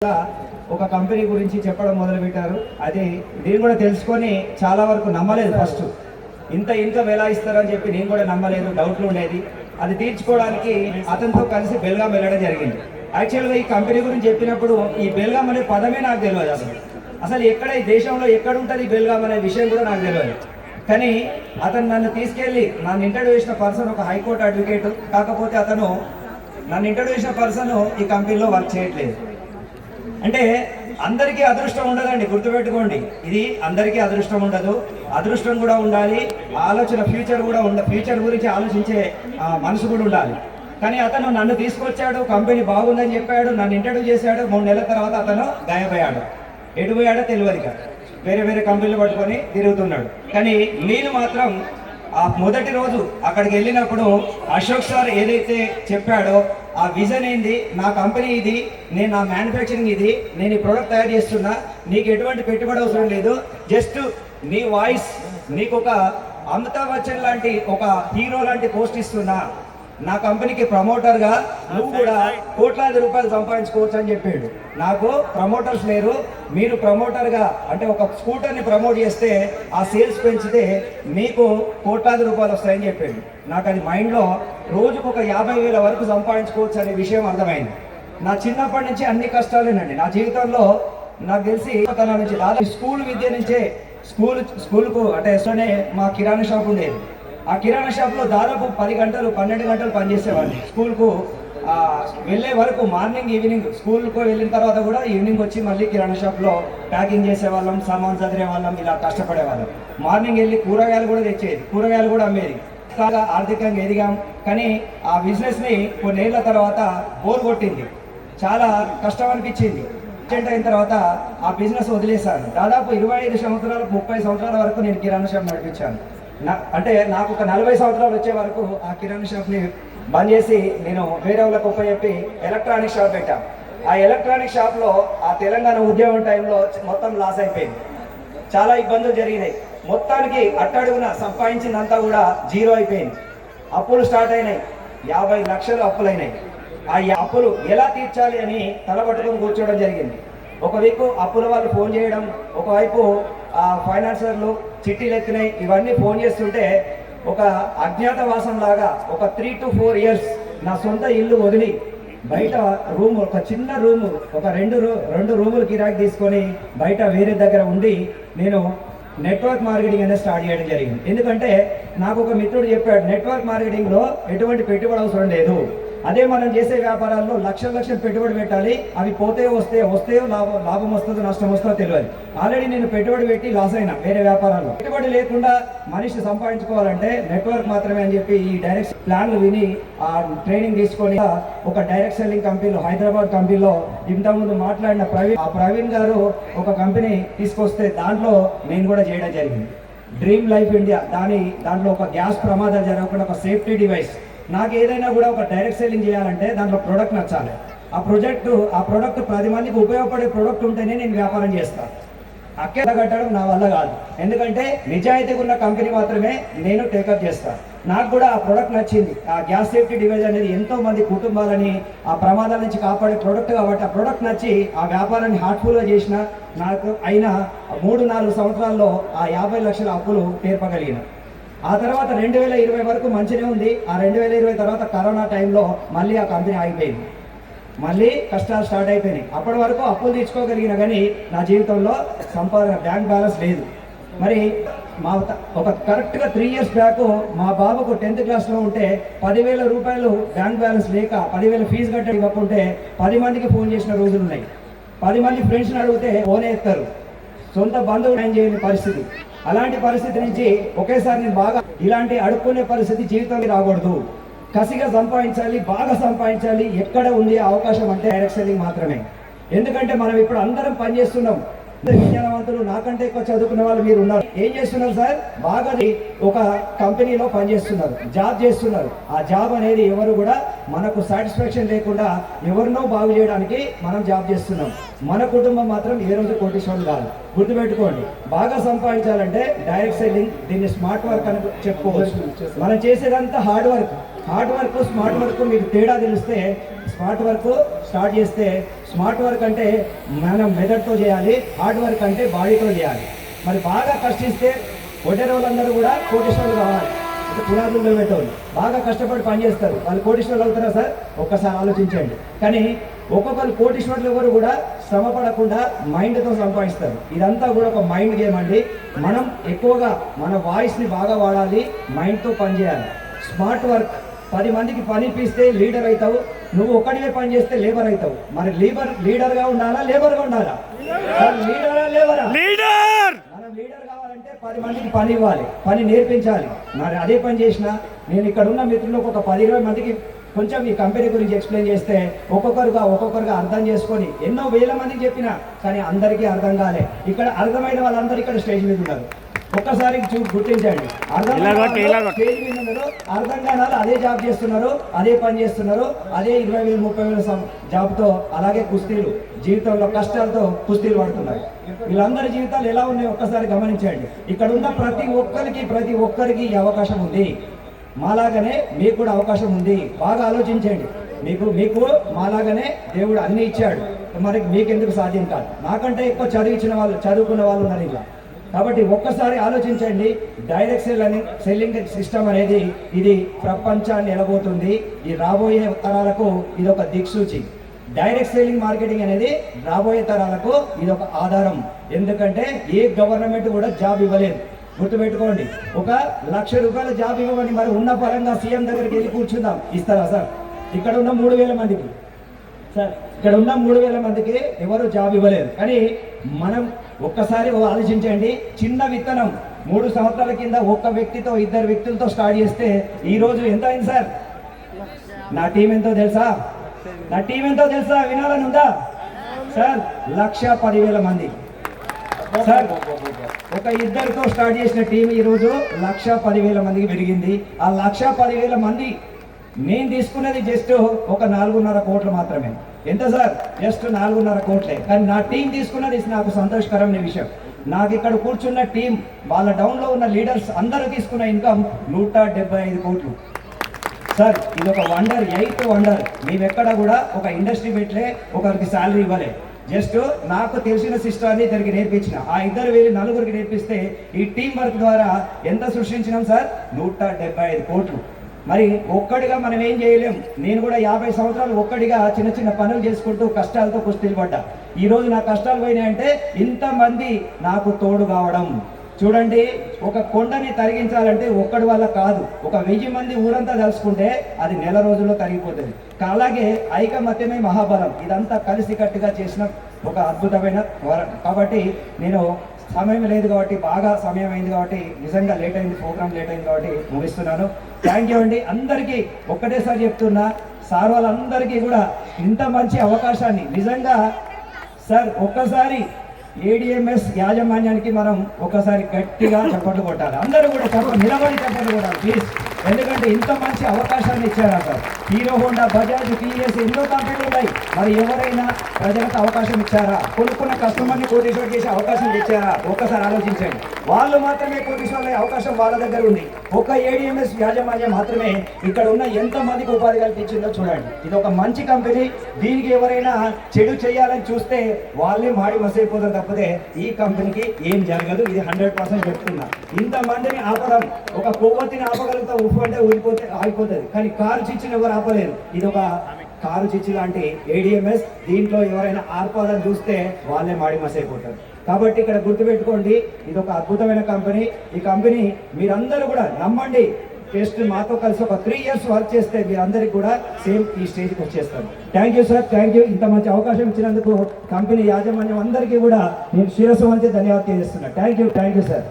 ఒక కంపెనీ గురించి చెప్పడం మొదలుపెట్టారు. అది నేను కూడా తెలుసుకొని చాలా వరకు నమ్మలేదు. ఫస్ట్ ఇంత ఇన్కమ్ ఎలా ఇస్తారని చెప్పి నేను కూడా నమ్మలేదు, డౌట్లు ఉండేది. అది తీర్చుకోవడానికి అతనితో కలిసి బెల్గాం వెళ్ళడం జరిగింది. యాక్చువల్గా ఈ కంపెనీ గురించి చెప్పినప్పుడు ఈ బెల్గాం అనే పదమే నాకు తెలియదు. అసలు ఎక్కడ ఈ దేశంలో ఎక్కడ ఉంటుంది బెల్గాం అనే విషయం కూడా నాకు తెలియదు. కానీ అతను నన్ను తీసుకెళ్ళి నన్ను ఇంటర్వ్యూ చేసిన పర్సన్ ఒక హైకోర్టు అడ్వకేట్. కాకపోతే అతను నన్ను ఇంటర్వ్యూ చేసిన పర్సన్ ఈ కంపెనీలో వర్క్ చేయట్లేదు. అంటే అందరికీ అదృష్టం ఉండదండి, గుర్తుపెట్టుకోండి. ఇది అందరికీ అదృష్టం ఉండదు, అదృష్టం కూడా ఉండాలి, ఆలోచన ఫ్యూచర్ కూడా ఫ్యూచర్ గురించి ఆలోచించే మనసు కూడా ఉండాలి. కానీ అతను నన్ను తీసుకొచ్చాడు, కంపెనీ బాగుందని చెప్పాడు, నన్ను ఇంటర్వ్యూ చేశాడు. 3 నెలల తర్వాత అతను గాయపోయాడు. ఎటు పోయాడో తెలియదు, వేరే వేరే కంపెనీలు పట్టుకొని తిరుగుతున్నాడు. కానీ నేను మాత్రం ఆ మొదటి రోజు అక్కడికి వెళ్ళినప్పుడు అశోక్ సార్ ఏదైతే చెప్పాడో ఆ విజన్ ఏంది, నా కంపెనీ ఇది, నేను నా మ్యానుఫ్యాక్చరింగ్ ఇది, నేను ఈ ప్రోడక్ట్ తయారు చేస్తున్నా, నీకు ఎటువంటి పెట్టుబడి అవసరం లేదు, జస్ట్ నీ వాయిస్, నీకు ఒక అమితాబ్ బచ్చన్ లాంటి ఒక హీరో లాంటి పోస్ట్ ఇస్తున్నా, నా కంపెనీకి ప్రమోటర్గా నువ్వు కూడా కోట్లాది రూపాయలు సంపాదించుకోవచ్చు అని చెప్పాడు. నాకు ప్రమోటర్స్ లేరు, మీరు ప్రమోటర్గా అంటే ఒక స్కూటర్ని ప్రమోట్ చేస్తే ఆ సేల్స్ పెంచితే మీకు కోట్లాది రూపాయలు వస్తాయని చెప్పాడు. నాకు అది మైండ్లో రోజుకు ఒక 50,000 వరకు సంపాదించుకోవచ్చు అనే విషయం అర్థమైంది. నా చిన్నప్పటి నుంచి అన్ని కష్టాలేనండి నా జీవితంలో. నాకు తెలిసి తన నుంచి దాదాపు స్కూల్ విద్య నుంచే స్కూల్కు అంటే మా కిరాణా షాప్ ఉండేది. ఆ కిరాణా షాప్లో దాదాపు 10 గంటలు 12 గంటలు పనిచేసేవాడిని. స్కూల్కు వెళ్ళే వరకు మార్నింగ్ ఈవినింగ్, స్కూల్కు వెళ్ళిన తర్వాత కూడా ఈవినింగ్ వచ్చి మళ్ళీ కిరాణా షాప్లో ప్యాకింగ్ చేసేవాళ్ళం, సామాన్ చదివే వాళ్ళం, ఇలా కష్టపడేవాళ్ళం. మార్నింగ్ వెళ్ళి కూరగాయలు కూడా తెచ్చేది, కూరగాయలు కూడా అమ్మేది. చాలా ఆర్థికంగా ఎదిగాం. కానీ ఆ బిజినెస్ని కొన్నేళ్ల తర్వాత బోర్ కొట్టింది, చాలా కష్టం అనిపించింది. అయిన తర్వాత ఆ బిజినెస్ వదిలేశాను. దాదాపు 25 సంవత్సరాలు 30 సంవత్సరాల వరకు నేను కిరాణా షాప్ నడిపించాను. అంటే నాకు ఒక 40 సంవత్సరాలు వచ్చే వరకు ఆ కిరాణా షాప్ని బంద్ చేసి నేను వేరే వాళ్ళకి ఉపయోగపి ఎలక్ట్రానిక్ షాప్ పెట్టాను. ఆ ఎలక్ట్రానిక్ షాప్లో ఆ తెలంగాణ ఉద్యమం టైంలో మొత్తం లాస్ అయిపోయింది, చాలా ఇబ్బందులు జరిగినాయి. మొత్తానికి అట్టడుగున సంపాదించిందంతా కూడా జీరో అయిపోయింది. అప్పులు స్టార్ట్ అయినాయి, 50 లక్షలు అప్పులైనాయి. ఆ అప్పులు ఎలా తీర్చాలి అని తలపట్టుకొని కూర్చోవడం జరిగింది. ఒకవైపు అప్పుల వాళ్ళు ఫోన్ చేయడం, ఒకవైపు ఫైనాన్సర్లు చిట్టీలు ఎత్తినాయి, ఇవన్నీ ఫోన్ చేస్తుంటే ఒక అజ్ఞాతవాసం లాగా ఒక 3 to 4 years నా సొంత ఇల్లు వదిలి బయట రూమ్, ఒక చిన్న రూము, ఒక రెండు రూములు కిరాకి తీసుకొని బయట వేరే దగ్గర ఉండి నేను నెట్వర్క్ మార్కెటింగ్ అనేది స్టార్ట్ చేయడం జరిగింది. ఎందుకంటే నాకు ఒక మిత్రుడు చెప్పాడు, నెట్వర్క్ మార్కెటింగ్లో ఎటువంటి పెట్టుబడి అవసరం లేదు, అదే మనం చేసే వ్యాపారాల్లో లక్షలు పెట్టుబడి పెట్టాలి, అవి వస్తాయో లాభం వస్తుందో నష్టం వస్తుందో తెలియదు. ఆల్రెడీ నేను పెట్టుబడి పెట్టి లాస్ అయినా వేరే వ్యాపారాల్లో. పెట్టుబడి లేకుండా మనిషి సంపాదించుకోవాలంటే నెట్వర్క్ మాత్రమే అని చెప్పి ఈ డైరెక్ట్ ప్లాన్లు విని ఆ ట్రైనింగ్ తీసుకొని ఒక డైరెక్ట్ సెల్లింగ్ కంపెనీలో, హైదరాబాద్ కంపెనీలో ఇంతకుముందు మాట్లాడిన ప్రవీణ్ గారు ఒక కంపెనీ తీసుకొస్తే దాంట్లో నేను కూడా చేయడం జరిగింది. డ్రీమ్ లైఫ్ ఇండియా, దాంట్లో ఒక గ్యాస్ ప్రమాదాలు జరగకుండా ఒక సేఫ్టీ డివైస్. నాకు ఏదైనా కూడా ఒక డైరెక్ట్ సెల్లింగ్ చేయాలంటే దాంట్లో ప్రోడక్ట్ నచ్చాలి. ఆ ప్రోడక్ట్ 10 మందికి ఉపయోగపడే ప్రోడక్ట్ ఉంటేనే నేను వ్యాపారం చేస్తాను. అక్కేలా కట్టడం నా వల్ల కాదు, ఎందుకంటే నిజాయితీగా ఉన్న కంపెనీ మాత్రమే నేను టేకప్ చేస్తాను. నాకు కూడా ఆ ప్రోడక్ట్ నచ్చింది. ఆ గ్యాస్ సేఫ్టీ డివైస్ అనేది ఎంతో మంది కుటుంబాలని ఆ ప్రమాదాల నుంచి కాపాడే ప్రోడక్ట్ కాబట్టి ఆ ప్రోడక్ట్ నచ్చి ఆ వ్యాపారాన్ని హార్ట్ఫుల్గా చేసిన నాకు అయినా 3-4 సంవత్సరాల్లో ఆ 50 లక్షల అప్పులు తీర్పగలిగిన. ఆ తర్వాత 2020 వరకు మంచిగా ఉంది. ఆ 2020 తర్వాత కరోనా టైంలో మళ్ళీ ఆ కంపెనీ ఆగిపోయింది, మళ్ళీ కష్టాలు స్టార్ట్ అయిపోయినాయి. అప్పటి వరకు అప్పులు తీర్చుకోగలిగిన కానీ నా జీవితంలో సంపాదన బ్యాంక్ బ్యాలెన్స్ లేదు. మరి ఒక కరెక్ట్గా 3 years బ్యాక్ మా బాబుకు 10th క్లాస్లో ఉంటే 10,000 రూపాయలు బ్యాంక్ బ్యాలెన్స్ లేక 10,000 ఫీజు కట్టడం ఇవ్వకుంటే 10 మందికి ఫోన్ చేసిన రోజులు ఉన్నాయి. 10 మంది ఫ్రెండ్స్ని అడిగితే ఫోనే ఎత్తారు, సొంత బంధువులు ఏం చేయని పరిస్థితి. అలాంటి పరిస్థితి నుంచి ఒకేసారి నేను బాగా ఇలాంటి అడుక్కునే పరిస్థితి జీవితంలో రాకూడదు, కసిగా సంపాదించాలి, బాగా సంపాదించాలి. ఎక్కడ ఉంది అవకాశం అంటే డైరెక్ట్ సెల్లింగ్ మాత్రమే. ఎందుకంటే మనం ఇప్పుడు అందరం పనిచేస్తున్నాం, విజ్ఞానవంతులు, నాకంటే ఎక్కువ చదువుకున్న వాళ్ళు మీరు ఉన్నారు. ఏం చేస్తున్నారు సార్? బాగా ఒక కంపెనీలో పనిచేస్తున్నారు, జాబ్ చేస్తున్నారు. ఆ జాబ్ అనేది ఎవరు కూడా మనకు సాటిస్ఫాక్షన్ లేకుండా ఎవరినో బాగు చేయడానికి మనం జాబ్ చేస్తున్నాం. మన కుటుంబం మాత్రం ఏ రోజు కోటీశ్వరులు కాదు, గుర్తుపెట్టుకోండి. బాగా సంపాదించాలంటే డైరెక్ట్ సెల్లింగ్, దీన్ని స్మార్ట్ వర్క్ అని చెప్పుకోవచ్చు. మనం చేసేదంతా హార్డ్ వర్క్, స్మార్ట్ వర్క్ మీకు తేడా తెలిస్తే స్మార్ట్ వర్క్ స్టార్ట్ చేస్తే స్మార్ట్ వర్క్ అంటే మనం మెదడుతో చేయాలి, హార్డ్ వర్క్ అంటే బాడీతో చేయాలి. మరి బాగా కష్టిస్తే ఒడ్డెర వాళ్ళందరూ కూడా కోటేశ్వరులు కావాలి. అంటే పునాదుల్లో పెట్టేవాళ్ళు బాగా కష్టపడి పనిచేస్తారు, వాళ్ళు కోటేశ్వరులు అవుతారా సార్? ఒక్కసారి ఆలోచించండి. కానీ ఒక్కొక్కరు కోటేశ్వరులు ఎవరు కూడా శ్రమ పడకుండా మైండ్తో సంపాదిస్తారు. ఇదంతా కూడా ఒక మైండ్ గేమ్ అండి. మనం ఎక్కువగా మన వాయిస్ని బాగా వాడాలి, మైండ్తో పనిచేయాలి. స్మార్ట్ వర్క్ 10 మందికి పని ఇప్పిస్తే లీడర్ అవుతావు, నువ్వు ఒక్కడివే పని చేస్తే లేబర్ అవుతావు. మరి లీడర్గా ఉండాలా, లేబర్గా ఉండాలా? లీడరా లేబరా? లీడర్. మనం లీడర్ కావాలంటే 10 మందికి పని ఇవ్వాలి, పని నేర్పించాలి. మరి అదే పని చేసిన నేను ఇక్కడ ఉన్న మిత్రులకు ఒక 10-20 మందికి కొంచెం ఈ కంపెనీ గురించి ఎక్స్ప్లెయిన్ చేస్తే ఒక్కొక్కరుగా అర్థం చేసుకొని ఎన్నో వేల మందికి చెప్పినా కానీ అందరికీ అర్థం కాలే. ఇక్కడ అర్థమైన వాళ్ళందరూ ఇక్కడ స్టేజ్ మీద ఉన్నారు. ఒక్కసారి గుర్తించండి, స్టేజ్ మీద ఉన్నారు, అర్థం కాని వాళ్ళు అదే జాబ్ చేస్తున్నారు, అదే పని చేస్తున్నారు, అదే 20,000-30,000 జాబ్తో అలాగే కుస్తీలు జీవితంలో కష్టాలతో కుస్తీలు పడుతున్నారు. వీళ్ళందరి జీవితాలు ఎలా ఉన్నాయో ఒక్కసారి గమనించండి. ఇక్కడ ఉన్న ప్రతి ఒక్కరికి ఈ అవకాశం ఉంది. మాలాగానే మీకు కూడా అవకాశం ఉంది. బాగా ఆలోచించండి. మీకు మాలాగానే దేవుడు అన్ని ఇచ్చాడు, మరి మీకెందుకు సాధ్యం కాదు? నాకంటే ఎక్కువ చదువుకున్న వాళ్ళు ఉన్నారు ఇలా. కాబట్టి ఒక్కసారి ఆలోచించండి. డైరెక్ట్ సెల్లింగ్ సిస్టమ్ అనేది ఇది ప్రపంచాన్ని ఎలబోతుంది. ఈ రాబోయే తరాలకు ఇది ఒక దిక్సూచి. డైరెక్ట్ సెల్లింగ్ మార్కెటింగ్ అనేది రాబోయే తరాలకు ఇది ఒక ఆధారం. ఎందుకంటే ఏ గవర్నమెంట్ కూడా జాబ్ ఇవ్వలేదు. గుర్తుపెట్టుకోండి, 1,00,000 రూపాయల జాబ్ ఇవ్వమని మరి ఉన్న పరంగా సీఎం దగ్గరికి వెళ్ళి కూర్చుందాం, ఇస్తారా సార్? ఇక్కడ ఉన్న 3,000 మందికి సార్, ఇక్కడ ఉన్న 3,000 మందికి ఎవరు జాబ్ ఇవ్వలేదు. కానీ మనం ఒక్కసారి ఆలోచించండి. చిన్న విత్తనం 3 సంవత్సరాల కింద ఒక్క వ్యక్తితో 2 వ్యక్తులతో స్టార్ట్ చేస్తే ఈ రోజు ఎంత అయింది సార్? నా టీం ఎంతో తెలుసా? వినాలని ఉందా సార్? 1,10,000 మంది సార్. ఒక 2తో స్టార్ట్ చేసిన టీం ఈరోజు 1,10,000 మందికి పెరిగింది. ఆ 1,10,000 మంది నేను తీసుకున్నది జస్ట్ ఒక 4.5 కోట్లు మాత్రమే. ఎంత సార్? జస్ట్ 4.5 కోట్లే. కానీ నా టీం తీసుకున్నది నాకు సంతోషకరమైన విషయం. నాకు ఇక్కడ కూర్చున్న టీం, వాళ్ళ డౌన్లో ఉన్న లీడర్స్ అందరూ తీసుకున్న ఇన్కమ్ 175 కోట్లు సార్. ఇది ఒక వండర్, 8th వండర్. మేమెక్కడ కూడా ఒక ఇండస్ట్రీ పెట్టలే, ఒకరికి శాలరీ ఇవ్వలే. జస్ట్ నాకు తెలిసిన సిస్టర్ని ఇద్దరికి నేర్పించిన, ఆ 2 వెళ్ళి 4గురికి నేర్పిస్తే ఈ టీం వర్క్ ద్వారా ఎంత సృష్టించినాం సార్? 175 కోట్లు. మరి ఒక్కడిగా మనం ఏం చేయలేం. నేను కూడా 50 సంవత్సరాలు ఒక్కడిగా చిన్న పనులు చేసుకుంటూ కష్టాలతో కుస్తీలు పడ్డా. ఈరోజు నా కష్టాలు పోయినాయంటే ఇంతమంది నాకు తోడు కావడం. చూడండి, ఒక కొండని తరిగించాలంటే ఒక్కడి వల్ల కాదు, ఒక 1000 మంది ఊరంతా తలుచుకుంటే అది నెల రోజుల్లో తరిగిపోతుంది. అలాగే ఐకమత్యమే మహాబలం. ఇదంతా కలిసికట్టుగా చేసిన ఒక అద్భుతమైన వరం. కాబట్టి నేను సమయం లేదు కాబట్టి, బాగా సమయం అయింది కాబట్టి, నిజంగా ప్రోగ్రామ్ లేట్ అయింది కాబట్టి ముగిస్తున్నాను. థ్యాంక్ యూ అండి అందరికీ. ఒక్కటేసారి చెప్తున్నా, సార్ వాళ్ళందరికీ కూడా ఇంత మంచి అవకాశాన్ని నిజంగా సార్ ఒక్కసారి ADMS యాజమాన్యానికి మనం ఒకసారి గట్టిగా చప్పట్లు కొట్టాలి. అందరూ కూడా నిలబడి చప్పట్లు కొట్టాలి ప్లీజ్. ఎందుకంటే ఇంత మంచి అవకాశాన్ని ఇచ్చారా sir? Hero Honda, Bajaj, TVS ఎన్నో కంపెనీలు ఉన్నాయి. మరి ఎవరైనా ప్రజలకు అవకాశం ఇచ్చారా? కొనుక్కున్న కస్టమర్ని కోటీశ్వరుడు చేసే అవకాశం ఇచ్చారా? ఒక్కసారి ఆలోచించండి. వాళ్ళు మాత్రమే కోటీశ్వరుల అవకాశం వాళ్ళ దగ్గర ఉంది. ఒక ADMS యాజమాన్యం మాత్రమే ఇక్కడ ఉన్న ఎంతమందికి ఉపాధి కల్పించిందో చూడండి. ఇది ఒక మంచి కంపెనీ. దీనికి ఎవరైనా చెడు చేయాలని చూస్తే వాళ్ళే మాడి మసైపోతారు తప్పితే ఈ కంపెనీకి ఏం జరగదు. ఇది 100% చెప్తున్నా. ఇంతమందిని ఆపడం, ఒక కొవ్వొత్తిని ఆపగలుగుతా, ఉప్పు అంటే ఊరిపోతే ఆగిపోతుంది. కానీ కారు చిచ్చుని ఎవరు ఆపలేరు. ఇది ఒక కారు చిచ్చు లాంటి ADMS. దీంట్లో ఎవరైనా ఆర్పాలని చూస్తే వాళ్ళే మాడి మసైపోతారు. కాబట్టి ఇక్కడ గుర్తుపెట్టుకోండి, ఇది ఒక అద్భుతమైన కంపెనీ. ఈ కంపెనీ మీరందరూ కూడా నమ్మండి. జస్ట్ మాతో కలిసి ఒక 3 years వర్క్ చేస్తే మీరందరికీ కూడా సేమ్ ఈ స్టేజ్కి వచ్చేస్తారు. Thank you sir, thank you. ఇంత మంచి అవకాశం ఇచ్చినందుకు కంపెనీ యాజమాన్యం అందరికీ కూడా నేను శిరస్సు వంచి ధన్యవాదాలు తెలియజేస్తున్నాను. Thank you sir.